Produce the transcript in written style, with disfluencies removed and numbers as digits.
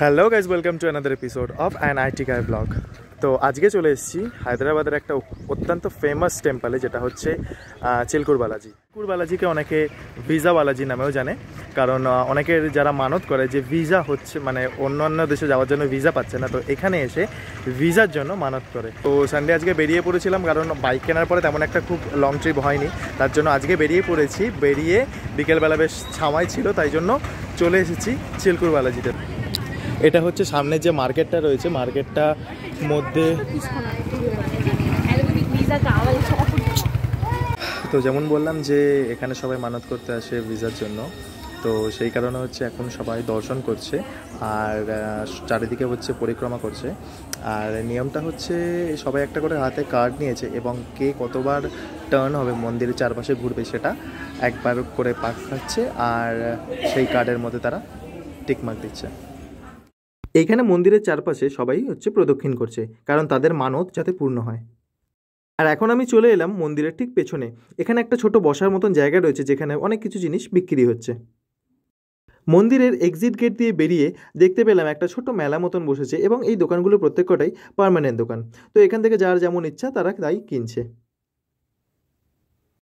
Hello guys, welcome to another episode of an IT guy blog. তো আজকে চলে এসেছি হায়দ্রাবাদের একটা অত্যন্ত ফেমাস টেম্পলে, যেটা হচ্ছে চিলকুর বালাজি। চিলকুর বালাজিকে অনেকে ভিসা বালাজি নামেও জানে, কারণ অনেকের যারা মানত করে যে ভিসা হচ্ছে মানে অন্য অন্য দেশে যাওয়ার জন্য ভিসা পাচ্ছে না, তো এখানে এসে ভিসার জন্য মানত করে। তো সানডে আজকে বেরিয়ে পড়েছিলাম, কারণ বাইক কেনার পরে তেমন একটা খুব লং ট্রিপ হয়নি, তার জন্য আজকে বেরিয়ে পড়েছি। বেরিয়ে বিকেলবেলা বেশ ছামাই ছিল, তাই জন্য চলে এসেছি চিলকুর বালাজিতে। এটা হচ্ছে সামনে যে মার্কেটটা রয়েছে, মার্কেটটা মধ্যে তো যেমন বললাম যে এখানে সবাই মানত করতে আসে ভিসার জন্য, তো সেই কারণে হচ্ছে এখন সবাই দর্শন করছে আর চারিদিকে হচ্ছে পরিক্রমা করছে। আর নিয়মটা হচ্ছে সবাই একটা করে হাতে কার্ড নিয়েছে এবং কে কতবার টার্ন হবে মন্দিরের চারপাশে ঘুরবে সেটা একবার করে পাক খাচ্ছে, আর সেই কার্ডের মধ্যে তারা টিকমার্ক দিচ্ছে। এইখানে মন্দিরের চারপাশে সবাই হচ্ছে প্রদক্ষিণ করছে, কারণ তাদের মানত যাতে পূর্ণ হয়। আর এখন আমি চলে এলাম মন্দিরের ঠিক পেছনে। এখানে একটা ছোট বসার মতন জায়গা রয়েছে, যেখানে অনেক কিছু জিনিস বিক্রি হচ্ছে। মন্দিরের এক্সিট গেট দিয়ে বেরিয়ে দেখতে পেলাম একটা ছোট মেলা মতন বসেছে, এবং এই দোকানগুলো প্রত্যেকটাই পার্মানেন্ট দোকান। তো এখান থেকে যার যেমন ইচ্ছা তারা তাই কিনছে।